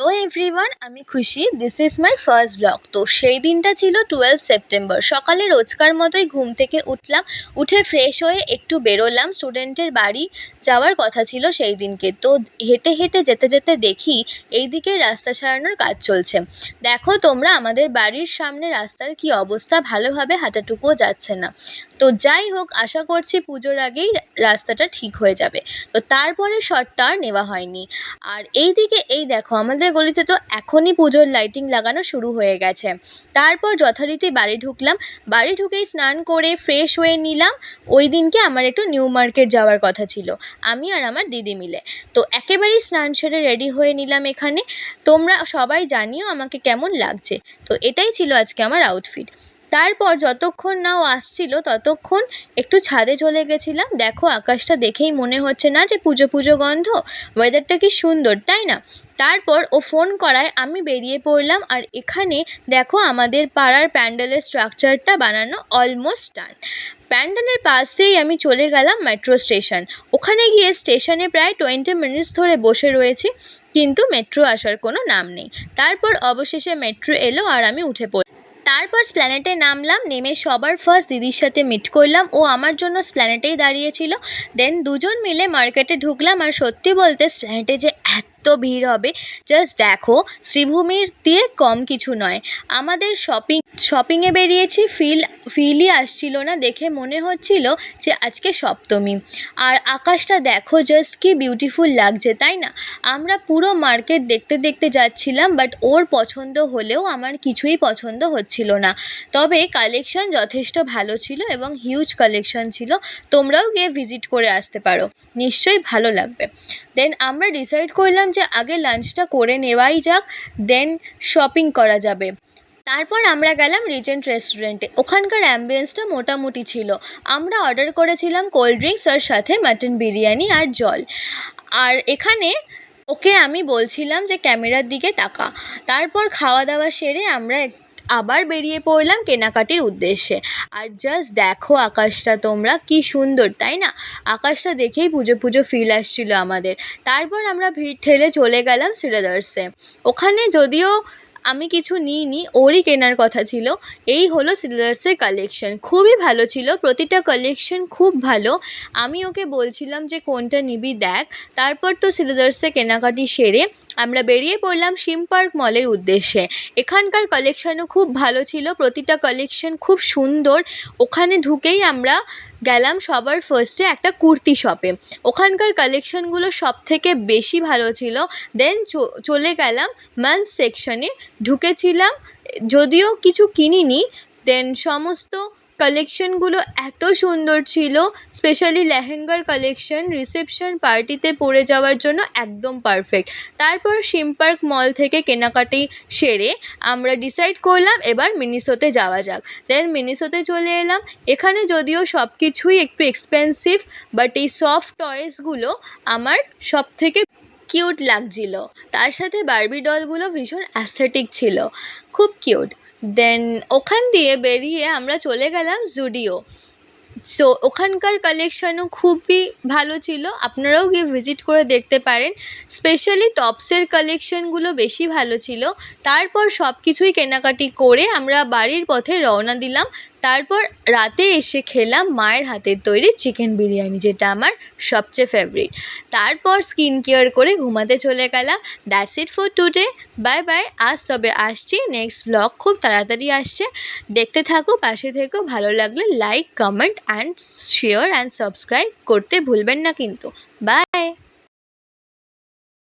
Hello everyone, আমি খুশি। This is my first blog. তো সেই দিনটা ছিল 12 সেপ্টেম্বর। সকালে রোজকার মতোই ঘুম থেকে উঠলাম, উঠে ফ্রেশ হয়ে একটু বেরোলাম। স্টুডেন্টের বাড়ি যাওয়ার কথা ছিল সেই দিনকে। তো হেঁটে হেঁটে যেতে যেতে দেখি এইদিকে রাস্তা সারানোর কাজ চলছে। দেখো তোমরা, আমাদের বাড়ির সামনে রাস্তার কি অবস্থা, ভালোভাবে হাঁটাটুকুও যাচ্ছে না। তো যাই হোক, আশা করছি পুজোর আগেই রাস্তাটা ঠিক হয়ে যাবে। তো তারপরে শটটা আর নেওয়া হয়নি। আর এইদিকে এই দেখো, আমাদের গলিতে তো এখনই পুজোর লাইটিং লাগানো শুরু হয়ে গেছে। তারপর যথারীতি বাড়ি ঢুকলাম। বাড়ি ঢুকেই স্নান করে ফ্রেশ হয়ে নিলাম। ওই দিনকে আমার একটু নিউ মার্কেট যাওয়ার কথা ছিল, আমি আর আমার দিদি মিলে। তো একেবারেই স্নান সেরে রেডি হয়ে নিলাম এখানে। তোমরা সবাই জানিও আমাকে কেমন লাগছে। তো এটাই ছিল আজকে আমার আউটফিট। তারপর যতক্ষণ না ও আসছিল ততক্ষণ একটু ছাদে চলে গেছিলাম। দেখো, আকাশটা দেখেই মনে হচ্ছে না যে পুজো পুজো গন্ধ? ওয়েদারটা কি সুন্দর, তাই না? তারপর ও ফোন করায় আমি বেরিয়ে পড়লাম। আর এখানে দেখো, আমাদের পাড়ার প্যান্ডেলের স্ট্রাকচারটা বানানো অলমোস্ট ডান। প্যান্ডেলের পাশ দিয়েই আমি চলে গেলাম মেট্রো স্টেশন। ওখানে গিয়ে স্টেশনে প্রায় 20 মিনিটস ধরে বসে রয়েছি, কিন্তু মেট্রো আসার কোনো নাম নেই। তারপর অবশেষে মেট্রো এলো আর আমি উঠে পড়লাম। তারপর স্প্ল্যানেটে নামলাম। নেমে সবার ফার্স্ট দিদির সাথে মিট করলাম। ও আমার জন্য স্প্ল্যানেটেই দাঁড়িয়েছিল। দেন দুজন মিলে মার্কেটে ঢুকলাম। আর সত্যি বলতে স্প্ল্যানেটে যে এত ভিড় হবে, জাস্ট দেখো, শ্রীভূমির দিয়ে কম কিছু নয়। আমাদের শপিংয়ে বেরিয়েছি, ফিলই আসছিল না। দেখে মনে হচ্ছিল যে আজকে সপ্তমী। আর আকাশটা দেখো, জাস্ট কি বিউটিফুল লাগছে, তাই না? আমরা পুরো মার্কেট দেখতে দেখতে যাচ্ছিলাম, বাট ওর পছন্দ হলেও আমার কিছুই পছন্দ হচ্ছিল না। তবে কালেকশন যথেষ্ট ভালো ছিল এবং হিউজ কালেকশন ছিল। তোমরাও গিয়ে ভিজিট করে আসতে পারো, নিশ্চয়ই ভালো লাগবে। দেন আমরা ডিসাইড করলাম যে আগে লাঞ্চটা করে নেওয়াই যাক, দেন শপিং করা যাবে। তারপর আমরা গেলাম রিজেন্ট রেস্টুরেন্টে। ওখানকার অ্যাম্বিয়েন্সটা মোটামুটি ছিল। আমরা অর্ডার করেছিলাম কোল্ড ড্রিঙ্কস আর সাথে মাটন বিরিয়ানি আর জল। আর এখানে ওকে আমি বলছিলাম যে ক্যামেরার দিকে তাকা। তারপর খাওয়া দাওয়া সেরে আমরা আবার বেরিয়ে পড়লাম কেনাকাটির উদ্দেশ্যে। আর জাস্ট দেখো আকাশটা তোমরা, কি সুন্দর, তাই না? আকাশটা দেখেই পুজো পুজো ফিল আসছিল আমাদের। তারপর আমরা ভিড় ঠেলে চলে গেলাম শ্রীদার্সে। ওখানে যদিও আমি কিছু নিইনি, ওরই কেনার কথা ছিল। এই হলো শ্রীদার্সের কালেকশন, খুবই ভালো ছিল, প্রতিটা কালেকশন খুব ভালো। আমি ওকে বলছিলাম যে কোনটা নিবি দেখ। তারপর তো শ্রীদার্সে কেনাকাটি সেরে আমরা বেরিয়ে পড়লাম সিম পার্ক মলের উদ্দেশ্যে। এখানকার কালেকশনও খুব ভালো ছিল, প্রতিটা কালেকশন খুব সুন্দর। ওখানে ঢুকেই আমরা গেলাম সবার ফার্স্টে একটা কুর্তি শপে। ওখানকার কালেকশনগুলো সব থেকে বেশি ভালো ছিল। দেন চলে গেলাম মেন্স সেকশনে, ঢুকেছিলাম, যদিও কিছু কিনিনি। দেন সমস্ত কালেকশনগুলো এত সুন্দর ছিল, স্পেশালি লেহেঙ্গার কালেকশন রিসেপশন পার্টিতে পরে যাওয়ার জন্য একদম পারফেক্ট। তারপর সিম পার্ক মল থেকে কেনাকাটি সেরে আমরা ডিসাইড করলাম এবার মিনিসোতে যাওয়া যাক। দেন মিনিসোতে চলে এলাম। এখানে যদিও সব কিছুই একটু এক্সপেন্সিভ, বাট এই সফট টয়েসগুলো আমার সব থেকে কিউট লাগছিল। তার সাথে বারবি ডলগুলো ভীষণ অ্যাস্থেটিক ছিল, খুব কিউট। দেন ওখান দিয়ে বেরিয়ে আমরা চলে গেলাম জুডিও। সো ওখানকার কালেকশানও খুবই ভালো ছিল, আপনারাও গিয়ে ভিজিট করে দেখতে পারেন। স্পেশালি টপসের কালেকশানগুলো বেশি ভালো ছিল। তারপর সব কিছুই কেনাকাটি করে আমরা বাড়ির পথে রওনা দিলাম। তারপর রাতে এসে খেলাম মায়ের হাতের তৈরি চিকেন বিরিয়ানি, যেটা আমার সবচেয়ে ফেভারিট। তারপর স্কিন কেয়ার করে ঘুমাতে চলে গেলাম। That's it for today. Bye bye. আজ তবে আসছি, নেক্সট ব্লগ খুব তাড়াতাড়ি আসছে, দেখতে থাকো, পাশে থেকো। ভালো লাগলে like, comment and share and subscribe করতে ভুলবেন না কিন্তু। বাই।